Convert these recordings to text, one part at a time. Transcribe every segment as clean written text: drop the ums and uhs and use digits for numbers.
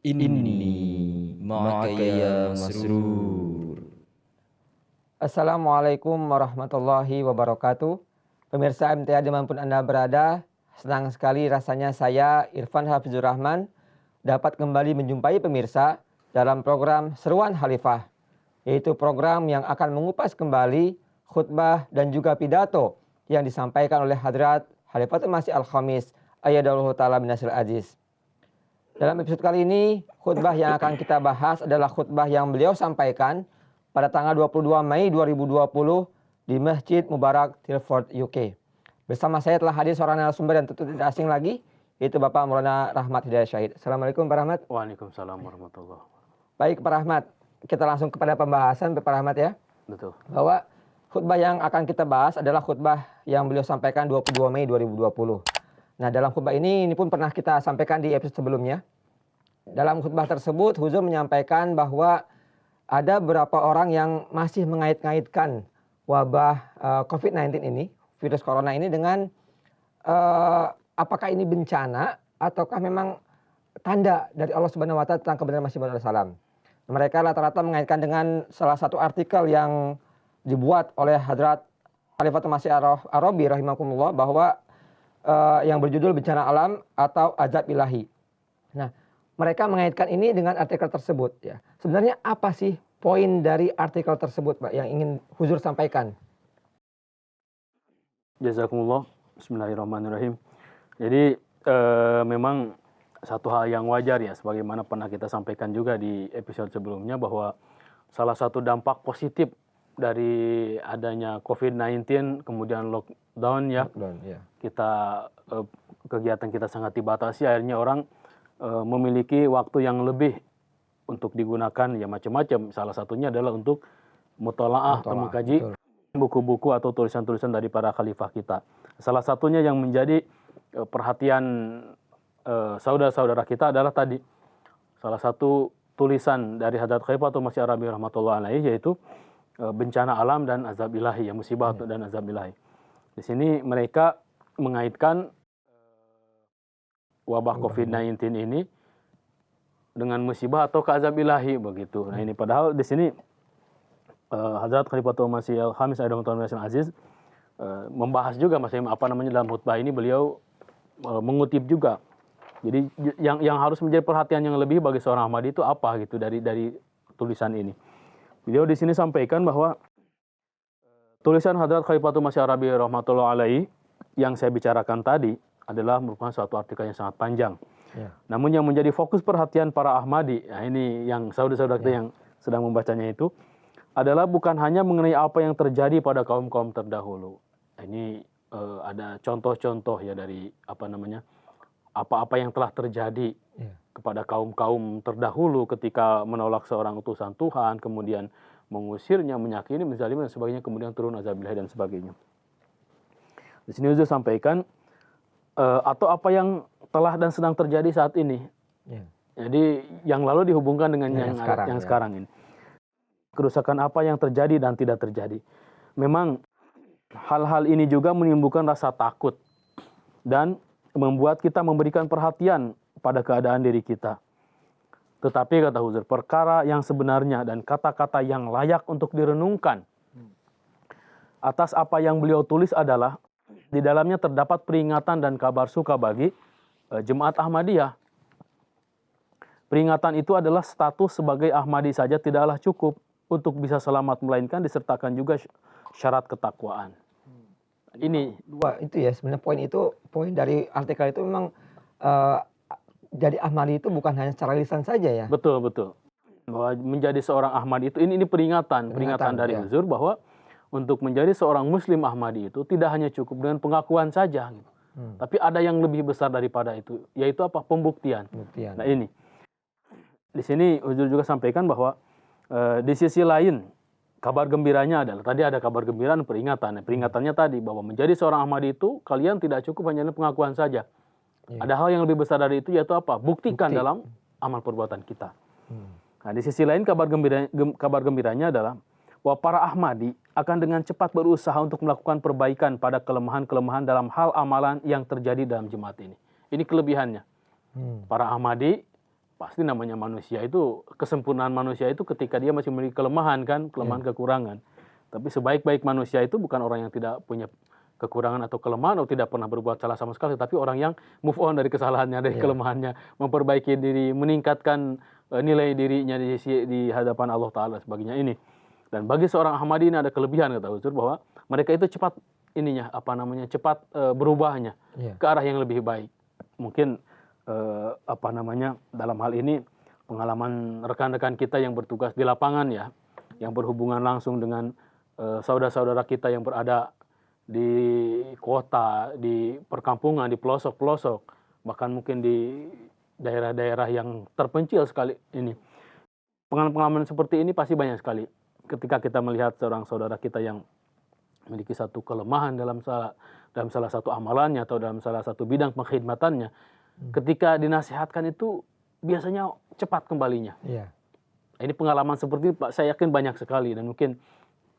Inni ma'aka ya masrur. Assalamualaikum warahmatullahi wabarakatuh. Pemirsa MTA dimanapun Anda berada, senang sekali rasanya saya Irfan Hafizur Rahman dapat kembali menjumpai pemirsa dalam program Seruan Khalifah, yaitu program yang akan mengupas kembali khutbah dan juga pidato yang disampaikan oleh Hadrat Khalifatul Masih Al-Khamis Ayyadallahu Ta'ala Binasril Aziz. Dalam episode kali ini, khutbah yang akan kita bahas adalah khutbah yang beliau sampaikan pada tanggal 22 Mei 2020 di Masjid Mubarak, Tilford, UK. Bersama saya telah hadir seorang narasumber yang tentu tidak asing lagi, yaitu Bapak Maulana Rahmat Hidayat Syahid. Assalamualaikum Pak Rahmat. Waalaikumsalam warahmatullahi wabarakatuh. Baik Pak Rahmat, kita langsung kepada pembahasan Pak Rahmat ya. Betul. Bahwa khutbah yang akan kita bahas adalah khutbah yang beliau sampaikan 22 Mei 2020. Nah, dalam khutbah ini pun pernah kita sampaikan di episode sebelumnya. Dalam khutbah tersebut, Huzur menyampaikan bahwa ada beberapa orang yang masih mengait-ngaitkan wabah COVID-19 ini, virus corona ini dengan apakah ini bencana ataukah memang tanda dari Allah Subhanahu wa Ta'ala tentang kebenaran Masih Maud alaihissalam. Mereka rata-rata mengaitkan dengan salah satu artikel yang dibuat oleh Hadrat Khalifatul Masih Ar-Rabi rahimakumullah bahwa yang berjudul bencana alam atau azab ilahi. Nah, mereka mengaitkan ini dengan artikel tersebut ya. Sebenarnya apa sih poin dari artikel tersebut, Pak, yang ingin Huzur sampaikan? Jazakumullah. Bismillahirrahmanirrahim. Jadi memang satu hal yang wajar ya, sebagaimana pernah kita sampaikan juga di episode sebelumnya, bahwa salah satu dampak positif dari adanya COVID-19 kemudian lockdown ya. Kita kegiatan kita sangat dibatasi, akhirnya orang memiliki waktu yang lebih untuk digunakan ya macam-macam. Salah satunya adalah untuk mutalaah atau mengkaji buku-buku atau tulisan-tulisan dari para khalifah kita. Salah satunya yang menjadi perhatian saudara-saudara kita adalah tadi salah satu tulisan dari Hadrat Khalifatul Masih Ar-Rabi rahmatullah alaihi, yaitu bencana alam dan azab ilahi, ya musibah dan azab ilahi. Di sini mereka mengaitkan wabah COVID-19 ini dengan musibah atau azab ilahi begitu. Nah ini padahal di sini Hadrat Khalifatul Masih Al-Khamis Ayyadallahu Ta'ala Aziz membahas juga dalam khutbah ini beliau mengutip juga. Jadi yang harus menjadi perhatian yang lebih bagi seorang Ahmadi itu apa gitu dari tulisan ini. Beliau di sini sampaikan bahwa tulisan Hadrat Khalifatul Masih Ar-Rabi rahmatullah alaihi yang saya bicarakan tadi adalah merupakan suatu artikel yang sangat panjang. Ya. Namun yang menjadi fokus perhatian para Ahmadi, nah ini yang saudara-saudara kita yang sedang membacanya itu, adalah bukan hanya mengenai apa yang terjadi pada kaum-kaum terdahulu. Ini ada contoh-contoh ya dari apa-apa yang telah terjadi kepada kaum-kaum terdahulu ketika menolak seorang utusan Tuhan, kemudian mengusirnya, menyakini, menzalimi dan sebagainya, kemudian turun azab ilahi dan sebagainya. Di sini Huzur sampaikan atau apa yang telah dan sedang terjadi saat ini. Jadi yang lalu dihubungkan dengan yang sekarang ini. Kerusakan apa yang terjadi dan tidak terjadi. Memang hal-hal ini juga menimbulkan rasa takut dan membuat kita memberikan perhatian pada keadaan diri kita. Tetapi kata Huzur, perkara yang sebenarnya dan kata-kata yang layak untuk direnungkan atas apa yang beliau tulis adalah di dalamnya terdapat peringatan dan kabar suka bagi Jemaat Ahmadiyah. Peringatan itu adalah status sebagai Ahmadi saja tidaklah cukup untuk bisa selamat, melainkan disertakan juga syarat ketakwaan. Ini dua itu ya sebenarnya poin dari artikel itu memang jadi Ahmadi itu bukan hanya secara lisan saja ya. Betul. Bahwa menjadi seorang Ahmadi itu ini peringatan dari Huzur bahwa untuk menjadi seorang Muslim Ahmadi itu tidak hanya cukup dengan pengakuan saja, gitu. Tapi ada yang lebih besar daripada itu, yaitu apa? Pembuktian. Nah ini, di sini Huzur juga sampaikan bahwa di sisi lain kabar gembiranya adalah tadi ada kabar gembira dan peringatan. Peringatannya tadi bahwa menjadi seorang Ahmadi itu kalian tidak cukup hanya dengan pengakuan saja. Ada hal yang lebih besar dari itu, yaitu apa? Buktikan dalam amal perbuatan kita. Nah di sisi lain kabar gembiranya adalah bahwa para Ahmadi akan dengan cepat berusaha untuk melakukan perbaikan pada kelemahan-kelemahan dalam hal amalan yang terjadi dalam jemaat ini. Ini kelebihannya. Para Ahmadi pasti namanya manusia itu, kesempurnaan manusia itu ketika dia masih memiliki kelemahan kan, kelemahan kekurangan. Tapi sebaik-baik manusia itu bukan orang yang tidak punya kekurangan atau kelemahan atau tidak pernah berbuat salah sama sekali, tapi orang yang move on dari kesalahannya, dari kelemahannya, memperbaiki diri, meningkatkan nilai dirinya di hadapan Allah Ta'ala sebagainya ini. Dan bagi seorang Ahmadi ini ada kelebihan kata Huzur bahwa mereka itu cepat cepat berubahnya ke arah yang lebih baik. Mungkin dalam hal ini pengalaman rekan-rekan kita yang bertugas di lapangan ya, yang berhubungan langsung dengan saudara-saudara kita yang berada di kota, di perkampungan, di pelosok-pelosok, bahkan mungkin di daerah-daerah yang terpencil sekali ini. Pengalaman-pengalaman seperti ini pasti banyak sekali. Ketika kita melihat seorang saudara kita yang memiliki satu kelemahan dalam salah satu amalannya atau dalam salah satu bidang pengkhidmatannya, ketika dinasihatkan itu biasanya cepat kembalinya. Ini pengalaman seperti ini saya yakin banyak sekali dan mungkin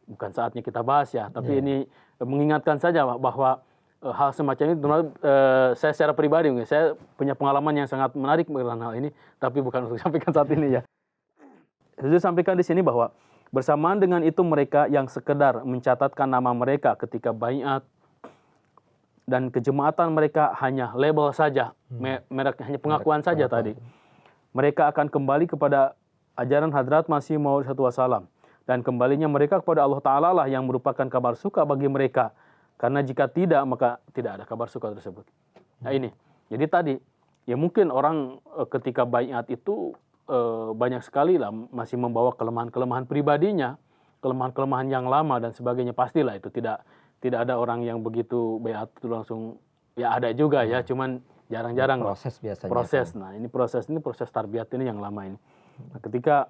bukan saatnya kita bahas ya, tapi ini mengingatkan saja bahwa hal semacam ini, saya secara pribadi saya punya pengalaman yang sangat menarik mengenai hal ini, tapi bukan untuk sampaikan saat ini ya. Saya sampaikan di sini bahwa bersamaan dengan itu mereka yang sekedar mencatatkan nama mereka ketika baiat dan kejemaatan mereka hanya label saja, mereka hanya pengakuan saja tadi. Mereka akan kembali kepada ajaran Hadrat Masih Maud Wassalam. Dan kembalinya mereka kepada Allah Ta'ala lah yang merupakan kabar suka bagi mereka. Karena jika tidak, maka tidak ada kabar suka tersebut. Nah ini, jadi tadi, ya mungkin orang ketika baiat itu banyak sekali lah masih membawa kelemahan-kelemahan pribadinya, kelemahan-kelemahan yang lama dan sebagainya. Pastilah itu tidak ada orang yang begitu baiat itu langsung, ya ada juga ya, cuman jarang-jarang. Proses biasanya. Proses, nah ini proses tarbiyat ini yang lama ini. Nah, ketika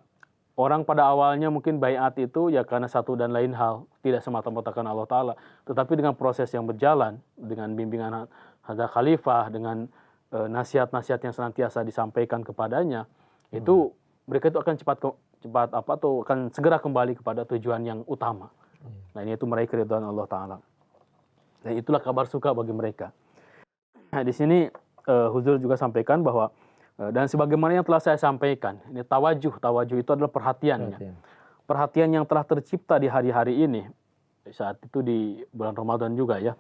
orang pada awalnya mungkin baiat itu ya karena satu dan lain hal, tidak semata-mata karena Allah Ta'ala. Tetapi dengan proses yang berjalan, dengan bimbingan Hadrat Khalifah, dengan nasihat-nasihat yang senantiasa disampaikan kepadanya, itu mereka itu akan akan segera kembali kepada tujuan yang utama. Nah ini itu meraih keridhaan Allah Ta'ala. Dan itulah kabar suka bagi mereka. Nah di sini Huzur juga sampaikan bahwa dan sebagaimana yang telah saya sampaikan, ini tawajuh itu adalah perhatiannya. Perhatian yang telah tercipta di hari-hari ini, saat itu di bulan Ramadan juga ya.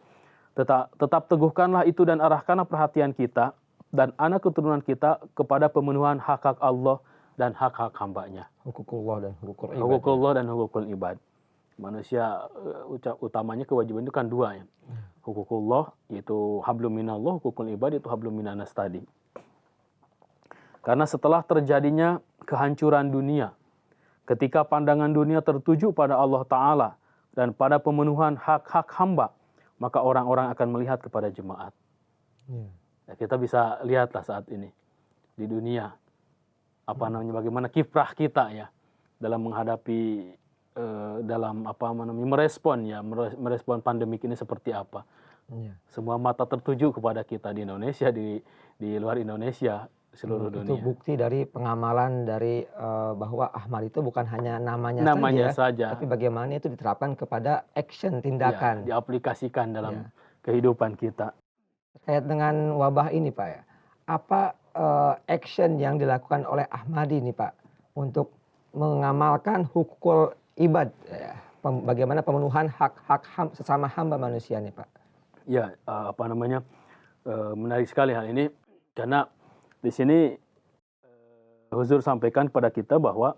Tetap teguhkanlah itu dan arahkanlah perhatian kita dan anak keturunan kita kepada pemenuhan hak-hak Allah dan hak-hak hambanya. Hukukullah dan hukukul ibad. Hukukullah dan hukukul ibad. Manusia utamanya kewajiban itu kan dua ya. Hukukullah yaitu hablum minallah, hukukul ibad itu hablum minanas tadi. Karena setelah terjadinya kehancuran dunia, ketika pandangan dunia tertuju pada Allah Ta'ala dan pada pemenuhan hak-hak hamba, maka orang-orang akan melihat kepada jemaat. Ya, kita bisa lihatlah saat ini di dunia, bagaimana kiprah kita ya dalam menghadapi, merespon pandemik ini seperti apa. Semua mata tertuju kepada kita di Indonesia, di luar Indonesia, seluruh dunia. Itu bukti dari pengamalan dari bahwa Ahmad itu bukan hanya namanya saja, tapi bagaimana itu diterapkan kepada action, tindakan. Ya, diaplikasikan dalam kehidupan kita. Terkait dengan wabah ini Pak ya, apa action yang dilakukan oleh Ahmadi ini Pak untuk mengamalkan hukukul ibad, bagaimana pemenuhan hak-hak sesama hamba manusia nih Pak? Ya, menarik sekali hal ini karena di sini Huzur sampaikan kepada kita bahwa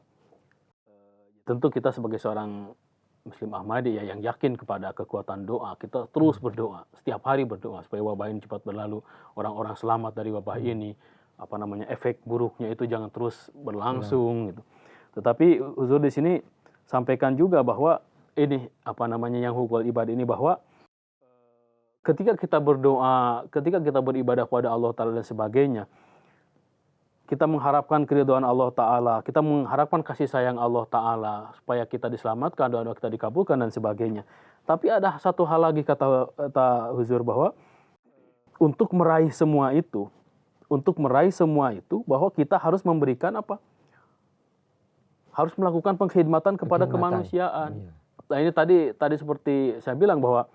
tentu kita sebagai seorang Muslim Ahmadi ya yang yakin kepada kekuatan doa, kita terus berdoa, setiap hari berdoa supaya wabah ini cepat berlalu, orang-orang selamat dari wabah ini, efek buruknya itu jangan terus berlangsung gitu. Tetapi Huzur di sini sampaikan juga bahwa ini yang hukukul ibad ini, bahwa ketika kita berdoa, ketika kita beribadah kepada Allah Ta'ala dan sebagainya, kita mengharapkan keridhaan Allah Ta'ala, kita mengharapkan kasih sayang Allah Ta'ala, supaya kita diselamatkan, doa-doa kita dikabulkan dan sebagainya. Tapi ada satu hal lagi kata Huzur bahwa untuk meraih semua itu, bahwa kita harus memberikan harus melakukan pengkhidmatan kepada kemanusiaan. Nah ini tadi seperti saya bilang bahwa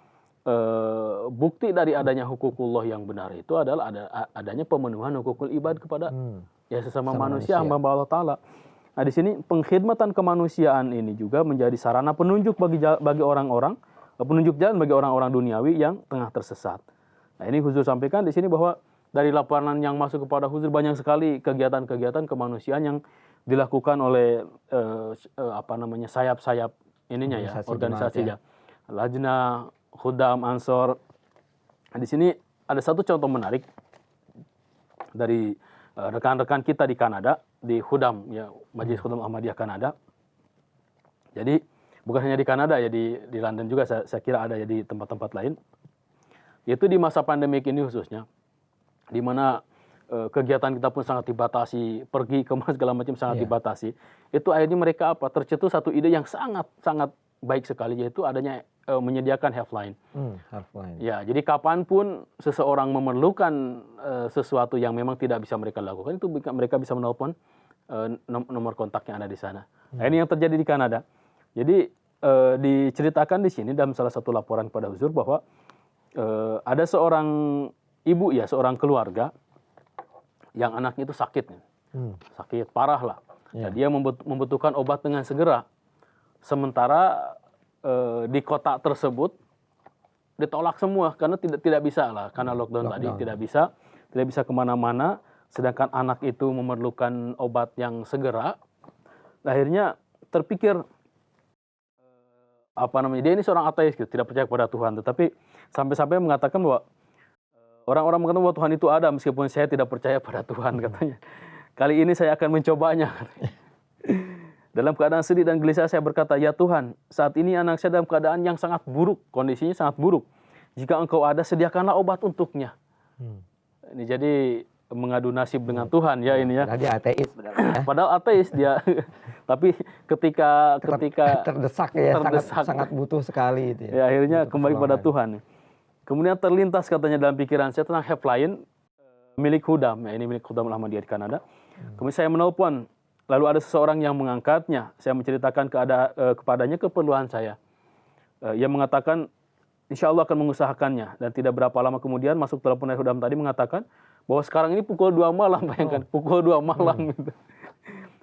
bukti dari adanya hukukullah yang benar itu adalah adanya pemenuhan hukukul ibad kepada ya sesama Sama manusia, manusia. hamba Allah Ta'ala. Nah di sini pengkhidmatan kemanusiaan ini juga menjadi sarana penunjuk bagi orang-orang, penunjuk jalan bagi orang-orang duniawi yang tengah tersesat. Nah ini Huzur sampaikan di sini bahwa dari laporan yang masuk kepada Huzur banyak sekali kegiatan-kegiatan kemanusiaan yang dilakukan oleh sayap-sayap ininya ya, organisasinya. Lajnah, Khudam, Ansor. Nah, di sini ada satu contoh menarik dari rekan-rekan kita di Kanada, di Khudam, ya Majelis Khudam Ahmadiyah Kanada. Jadi bukan hanya di Kanada ya, di London juga saya kira ada ya di tempat-tempat lain. Yaitu di masa pandemik ini khususnya, di mana kegiatan kita pun sangat dibatasi, pergi ke mana segala macam sangat dibatasi. Itu akhirnya mereka tercetus satu ide yang sangat baik sekali, yaitu adanya menyediakan helpline. Helpline. Ya, jadi kapanpun seseorang memerlukan sesuatu yang memang tidak bisa mereka lakukan, itu mereka bisa menelpon nomor kontak yang ada di sana. Nah, ini yang terjadi di Kanada. Jadi diceritakan di sini dalam salah satu laporan pada Huzur bahwa ada seorang ibu ya, seorang keluarga yang anaknya itu sakit, sakit parah lah. Nah, dia membutuhkan obat dengan segera. Sementara di kota tersebut ditolak semua karena tidak bisa lah, karena lockdown tadi tidak bisa kemana-mana. Sedangkan anak itu memerlukan obat yang segera. Akhirnya terpikir dia ini seorang ateis gitu, tidak percaya kepada Tuhan, tetapi sampai-sampai mengatakan bahwa orang-orang mengatakan bahwa Tuhan itu ada meskipun saya tidak percaya pada Tuhan, katanya. Kali ini saya akan mencobanya. Dalam keadaan sedih dan gelisah saya berkata, ya Tuhan, saat ini anak saya dalam keadaan yang sangat buruk, kondisinya sangat buruk. Jika Engkau ada, sediakanlah obat untuknya. Ini jadi mengadu nasib dengan Tuhan ya ini ya. Padahal dia ateis sebenarnya. Padahal ateis dia. Tapi ketika terdesak ya, sangat butuh sekali itu ya. Akhirnya kembali pada Tuhan. Kemudian terlintas katanya dalam pikiran saya tentang helpline milik Khudam. Ya, ini milik Khudam Ahmadiyah di Kanada. Kemudian saya menelpon. Lalu ada seseorang yang mengangkatnya. Saya menceritakan kepadanya keperluan saya. Ia mengatakan, insya Allah akan mengusahakannya. Dan tidak berapa lama kemudian masuk telepon dari Khudam tadi mengatakan bahwa sekarang ini pukul 2 malam. Bayangkan, pukul 2 malam. Gitu.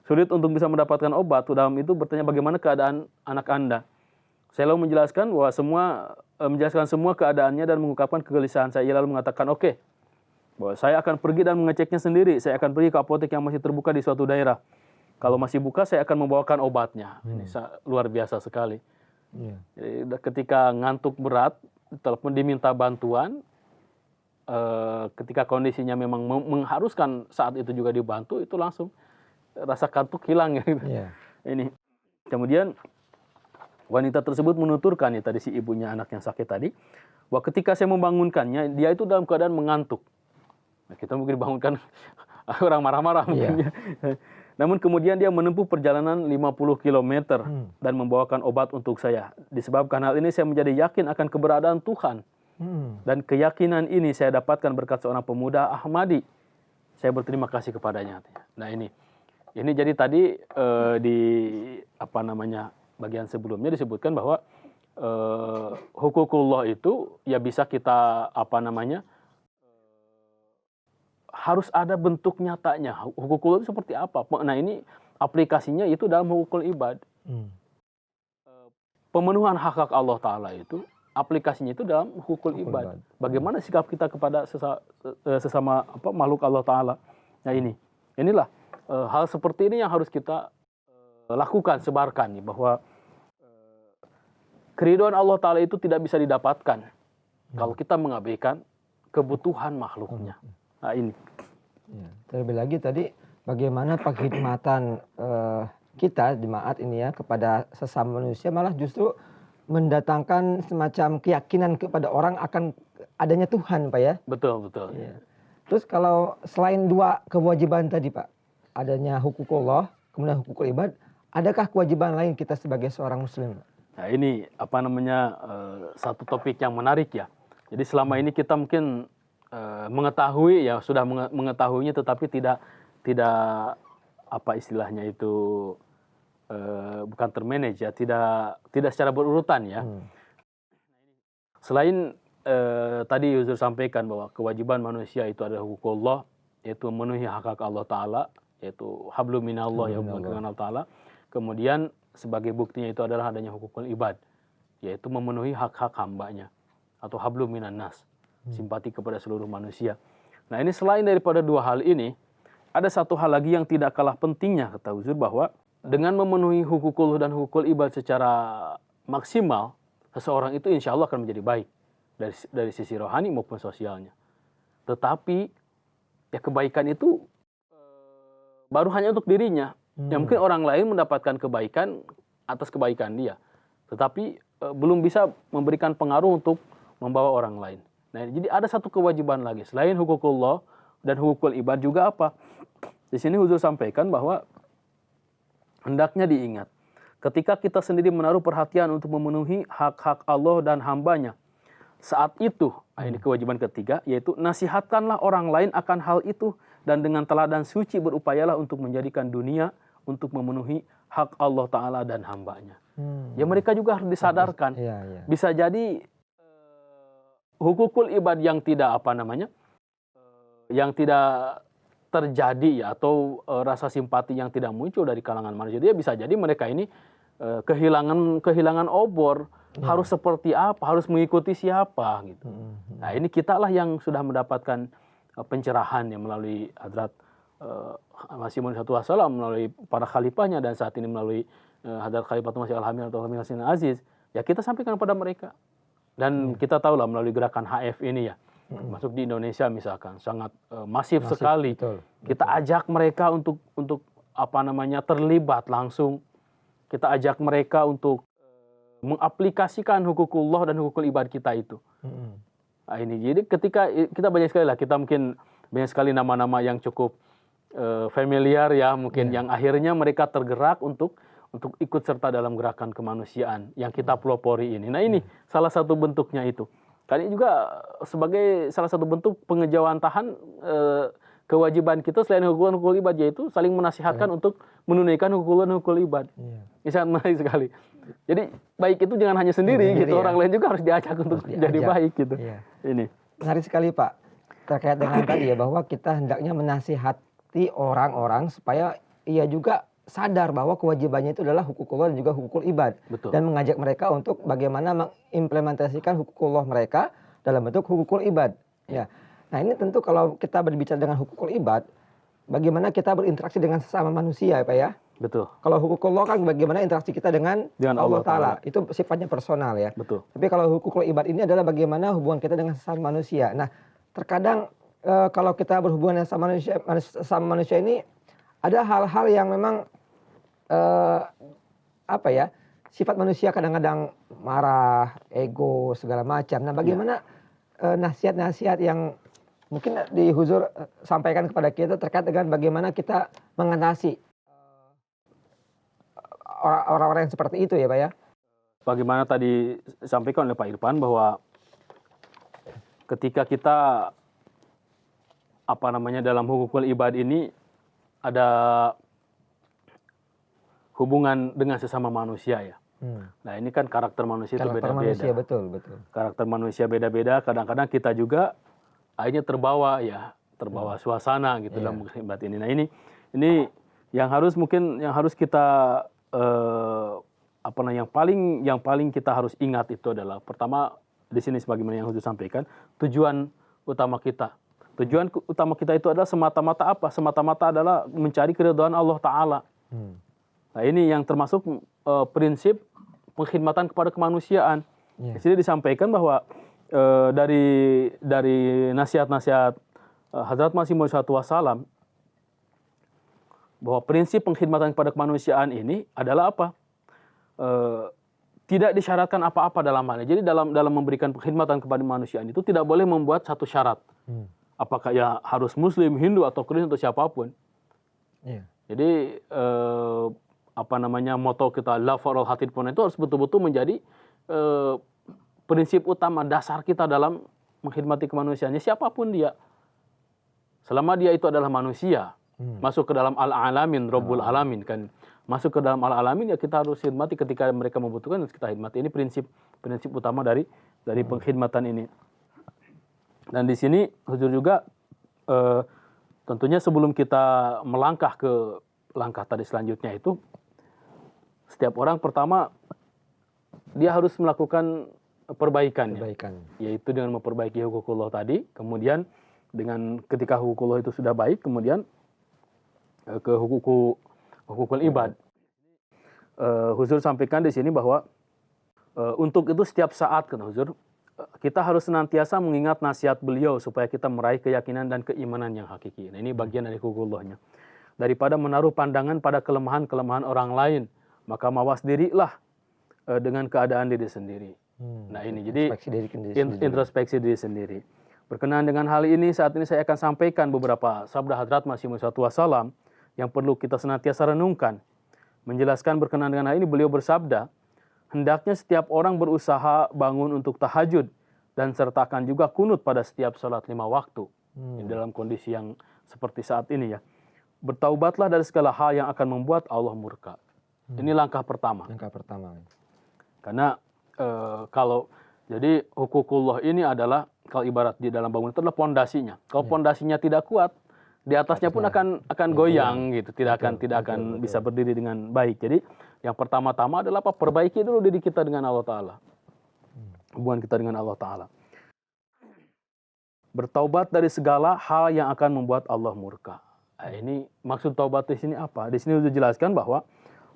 Sulit untuk bisa mendapatkan obat. Khudam itu bertanya bagaimana keadaan anak Anda. Saya lalu menjelaskan semua keadaannya dan mengungkapkan kegelisahan saya. Ia lalu mengatakan, oke, bahwa saya akan pergi dan mengeceknya sendiri. Saya akan pergi ke apotek yang masih terbuka di suatu daerah. Kalau masih buka, saya akan membawakan obatnya. Ini luar biasa sekali. Jadi, ketika ngantuk berat, telepon diminta bantuan. Ketika kondisinya memang mengharuskan saat itu juga dibantu, itu langsung rasa kantuk hilang. Gitu. Ini. Kemudian wanita tersebut menuturkan, ya tadi si ibunya anak yang sakit tadi, bahwa ketika saya membangunkannya, dia itu dalam keadaan mengantuk. Nah, kita mungkin dibangunkan orang marah-marah mungkin. Namun kemudian dia menempuh perjalanan 50 km dan membawakan obat untuk saya. Disebabkan hal ini saya menjadi yakin akan keberadaan Tuhan. Dan keyakinan ini saya dapatkan berkat seorang pemuda Ahmadi. Saya berterima kasih kepadanya. Nah ini jadi tadi di bagian sebelumnya disebutkan bahwa hukukullah itu ya bisa kita harus ada bentuk nyatanya. Hukukul itu seperti apa? Nah ini aplikasinya itu dalam hukukul ibad. Pemenuhan hak-hak Allah Ta'ala itu, aplikasinya itu dalam hukukul ibad. Bagaimana sikap kita kepada sesama makhluk Allah Ta'ala. Nah inilah hal seperti ini yang harus kita lakukan, sebarkan. Bahwa keridhaan Allah Ta'ala itu tidak bisa didapatkan kalau kita mengabaikan kebutuhan makhluknya. Nah ini. Terlebih lagi tadi bagaimana pengkhidmatan kita jemaat ini ya kepada sesama manusia malah justru mendatangkan semacam keyakinan kepada orang akan adanya Tuhan, Pak ya. Betul. Ya. Terus kalau selain dua kewajiban tadi, Pak, adanya hukukullah, kemudian hukukul ibad, adakah kewajiban lain kita sebagai seorang muslim? Nah ini satu topik yang menarik ya. Jadi selama ini kita mungkin mengetahui ya, sudah mengetahuinya tetapi tidak istilahnya itu bukan termanage ya, tidak secara berurutan ya. Selain tadi Yusuf sampaikan bahwa kewajiban manusia itu adalah hukukullah, yaitu memenuhi hak-hak Allah Ta'ala, yaitu hablum minallah, ya hubungan dengan Allah Ta'ala. Kemudian sebagai buktinya itu adalah adanya hukukul ibad, yaitu memenuhi hak-hak hambanya, atau hablum minan nas, simpati kepada seluruh manusia. Nah ini selain daripada dua hal ini, ada satu hal lagi yang tidak kalah pentingnya, kata Huzur, bahwa dengan memenuhi hukukul dan hukukul ibad secara maksimal, seseorang itu insya Allah akan menjadi baik dari sisi rohani maupun sosialnya. Tetapi ya kebaikan itu baru hanya untuk dirinya. Ya mungkin orang lain mendapatkan kebaikan atas kebaikan dia, tetapi belum bisa memberikan pengaruh untuk membawa orang lain. Nah, jadi ada satu kewajiban lagi selain hukukullah dan hukukul ibad juga apa? Di sini Huzur sampaikan bahwa hendaknya diingat ketika kita sendiri menaruh perhatian untuk memenuhi hak-hak Allah dan hambanya, saat itu, ini kewajiban ketiga, yaitu nasihatkanlah orang lain akan hal itu dan dengan teladan suci berupayalah untuk menjadikan dunia untuk memenuhi hak Allah Ta'ala dan hambanya. Ya mereka juga harus disadarkan. Bisa jadi hukukul ibad yang tidak yang tidak terjadi ya, atau rasa simpati yang tidak muncul dari kalangan manusia, dia bisa jadi mereka ini kehilangan obor. Harus seperti apa, harus mengikuti siapa gitu. Nah ini kita lah yang sudah mendapatkan pencerahan ya melalui Hadrat Masih Maud Wassalam, melalui para khalifahnya, dan saat ini melalui Hadrat Khalifatul Masih Al-Hamid atau Hamid Hasan Aziz. Ya kita sampaikan kepada mereka. Dan kita tahu lah melalui gerakan HF ini ya, masuk di Indonesia misalkan sangat masif sekali. Betul. Kita ajak mereka untuk terlibat langsung. Kita ajak mereka untuk mengaplikasikan hukukullah dan hukukul ibad kita itu. Nah, ini jadi ketika kita banyak sekali lah, kita mungkin banyak sekali nama-nama yang cukup familiar ya, mungkin yang akhirnya mereka tergerak untuk ikut serta dalam gerakan kemanusiaan yang kita pelopori ini. Nah ini salah satu bentuknya itu. Kali ini juga sebagai salah satu bentuk pengejawantahan kewajiban kita selain hukukul ibad, yaitu saling menasihatkan untuk menunaikan hukukul ibad. Ini sangat menarik sekali. Jadi baik itu jangan hanya sendiri gitu, orang lain juga harus diajak untuk jadi baik gitu. Ini menarik sekali Pak, terkait dengan tadi ya, bahwa kita hendaknya menasihati orang-orang supaya ia juga sadar bahwa kewajibannya itu adalah hukukullah dan juga hukukul ibad. Betul. Dan mengajak mereka untuk bagaimana mengimplementasikan hukukullah mereka dalam bentuk hukukul ibad. Ya. Nah ini tentu kalau kita berbicara dengan hukukul ibad, bagaimana kita berinteraksi dengan sesama manusia ya Pak ya. Betul. Kalau hukukullah kan bagaimana interaksi kita dengan Allah Ta'ala. Itu sifatnya personal ya. Betul. Tapi kalau hukukul ibad ini adalah bagaimana hubungan kita dengan sesama manusia. Nah terkadang kalau kita berhubungan dengan sesama manusia ini, ada hal-hal yang memang sifat manusia kadang-kadang marah, ego, segala macam. Nah bagaimana nasihat-nasihat yang mungkin di Huzur sampaikan kepada kita terkait dengan bagaimana kita mengatasi orang-orang yang seperti itu ya Pak ya? Bagaimana tadi disampaikan oleh Pak Irfan bahwa ketika kita dalam hukukul ibad ini ada hubungan dengan sesama manusia ya. Nah ini kan karakter manusia itu beda-beda. Betul. Karakter manusia beda-beda. Kadang-kadang kita juga akhirnya terbawa suasana gitu dalam hukukul ibad ini. Nah ini yang harus kita yang paling kita harus ingat itu adalah, pertama di sini sebagaimana yang Huzur sampaikan, tujuan utama kita. Tujuan utama kita itu adalah semata-mata apa? Semata-mata adalah mencari keridhaan Allah Ta'ala. Nah ini yang termasuk prinsip pengkhidmatan kepada kemanusiaan. Di sini disampaikan bahwa dari nasihat-nasihat Hadrat Masih Maud Wassalam, bahwa prinsip pengkhidmatan kepada kemanusiaan ini adalah apa? Tidak disyaratkan apa-apa dalam halnya. Jadi dalam memberikan pengkhidmatan kepada kemanusiaan itu tidak boleh membuat satu syarat. Apakah ya harus Muslim, Hindu atau Kristen atau siapapun. Jadi moto kita love for all hearted pun itu harus betul-betul menjadi prinsip utama dasar kita dalam mengkhidmati kemanusiaannya, siapapun dia. Selama dia itu adalah manusia, masuk ke dalam al-alamin, Rabbul alamin kan. Masuk ke dalam al-alamin ya kita harus khidmati ketika mereka membutuhkan, harus kita khidmati. Ini prinsip utama dari pengkhidmatan ini. Dan di sini Huzur juga tentunya sebelum kita melangkah ke langkah tadi selanjutnya itu, setiap orang pertama dia harus melakukan perbaikan. Yaitu dengan memperbaiki hukukullah tadi, kemudian dengan ketika hukukullah itu sudah baik, kemudian ke hukukul ibad. Huzur sampaikan di sini bahwa untuk itu setiap saat, kata Huzur, kita harus senantiasa mengingat nasihat beliau supaya kita meraih keyakinan dan keimanan yang hakiki. Nah, ini bagian dari hukukullahnya. Daripada menaruh pandangan pada kelemahan-kelemahan orang lain, maka mawas dirilah dengan keadaan diri sendiri. Nah ini jadi introspeksi diri sendiri. Berkenaan dengan hal ini, saat ini saya akan sampaikan beberapa sabda Hadrat Masih Maud Wassalam yang perlu kita senantiasa renungkan. Menjelaskan berkenaan dengan hal ini, beliau bersabda, hendaknya setiap orang berusaha bangun untuk tahajud dan sertakan juga kunut pada setiap sholat 5 waktu. Dalam kondisi yang seperti saat ini ya. Bertaubatlah dari segala hal yang akan membuat Allah murka. Ini langkah pertama. Karena kalau jadi hukukullah ini adalah, kalau ibarat di dalam bangunan itu adalah pondasinya. Kalau pondasinya tidak kuat, di atasnya pun akan goyang gitu, tidak akan bisa berdiri dengan baik. Jadi yang pertama-tama adalah apa? Perbaiki dulu diri kita dengan Allah Ta'ala. Hubungan kita dengan Allah Ta'ala. Bertaubat dari segala hal yang akan membuat Allah murka. Nah, ini maksud taubat di sini apa? Di sini sudah dijelaskan bahwa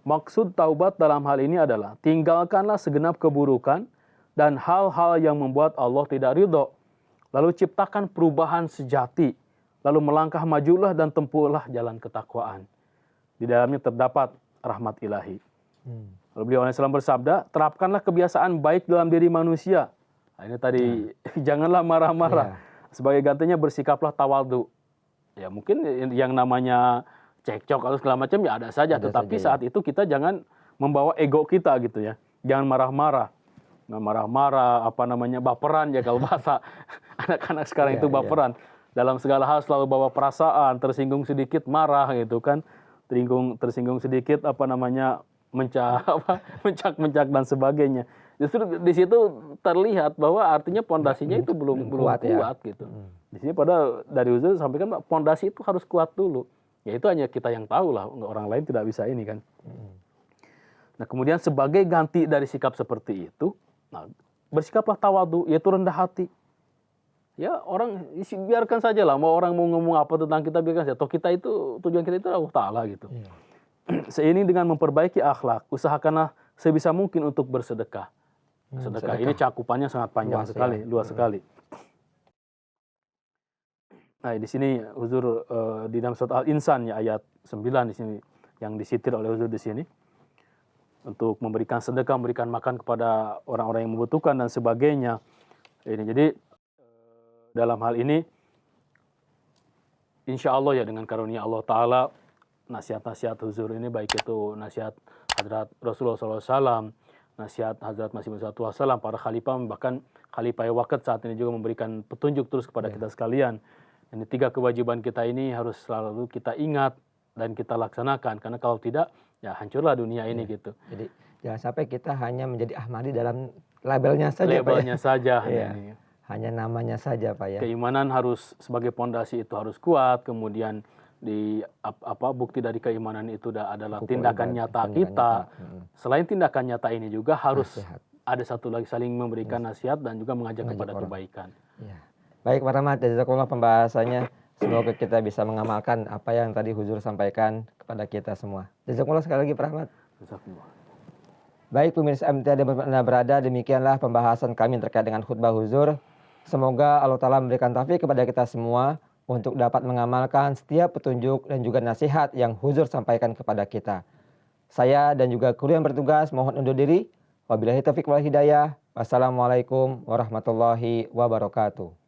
maksud taubat dalam hal ini adalah tinggalkanlah segenap keburukan dan hal-hal yang membuat Allah tidak ridho. Lalu ciptakan perubahan sejati. Lalu melangkah majulah dan tempuhlah jalan ketakwaan. Di dalamnya terdapat rahmat ilahi. Lalu beliau SAW bersabda, terapkanlah kebiasaan baik dalam diri manusia. Nah, ini tadi, janganlah marah-marah. Sebagai gantinya bersikaplah tawadhu. Ya mungkin yang namanya cekcok atau segala macam ya ada saja. Tetapi saat itu kita jangan membawa ego kita gitu ya. Jangan marah-marah. Baperan ya kalau bahasa anak-anak sekarang itu baperan. Dalam segala hal selalu bawa perasaan, tersinggung sedikit marah gitu kan, tersinggung sedikit mencak-mencak dan sebagainya. Justru di situ terlihat bahwa artinya pondasinya itu belum kuat gitu. Di sini pada dari Huzur sampaikan pondasi itu harus kuat dulu. Ya itu hanya kita yang tahu lah, orang lain tidak bisa ini kan. Nah kemudian sebagai ganti dari sikap seperti itu, bersikaplah tawadhu, yaitu rendah hati. Ya orang biarkan saja lah, orang mau ngomong apa tentang kita biarkan saja. Toh kita itu, tujuan kita itu Allah Ta'ala gitu. Seiring dengan memperbaiki akhlak, usahakanlah sebisa mungkin untuk bersedekah. Sedekah ini cakupannya sangat panjang sekali, luas sekali. Nah di sini Huzur di dalam surat Al-Insan ya ayat 9 di sini yang disitir oleh Huzur di sini untuk memberikan sedekah, memberikan makan kepada orang-orang yang membutuhkan dan sebagainya. Ini jadi dalam hal ini, insya Allah ya dengan karunia Allah Ta'ala, nasihat-nasihat Huzur ini baik itu nasihat Hadrat Rasulullah SAW, nasihat Hadrat Masih Maud Wassalam, para khalifah, bahkan Khalifah Waqt saat ini juga memberikan petunjuk terus kepada kita sekalian. Ini 3 kewajiban kita ini harus selalu kita ingat dan kita laksanakan, karena kalau tidak, ya hancurlah dunia ini gitu. Jadi jangan sampai kita hanya menjadi Ahmadi dalam labelnya saja. Labelnya saja. Hanya namanya saja Pak ya. Keimanan harus sebagai pondasi itu harus kuat, kemudian bukti dari keimanan itu adalah tindakan nyata kita. Selain tindakan nyata ini juga harus ada satu lagi, saling memberikan nasihat dan juga mengajak kepada kebaikan. Baik Pak Rahmat, jazakallah pembahasannya. Semoga kita bisa mengamalkan apa yang tadi Huzur sampaikan kepada kita semua. Jazakallah sekali lagi Pak Rahmat. Baik pemirsa MTA di mana berada, demikianlah pembahasan kami terkait dengan khutbah Huzur. Semoga Allah Ta'ala memberikan taufik kepada kita semua untuk dapat mengamalkan setiap petunjuk dan juga nasihat yang Huzur sampaikan kepada kita. Saya dan juga kru yang bertugas mohon undur diri. Wabillahi taufiq wal hidayah. Wassalamualaikum warahmatullahi wabarakatuh.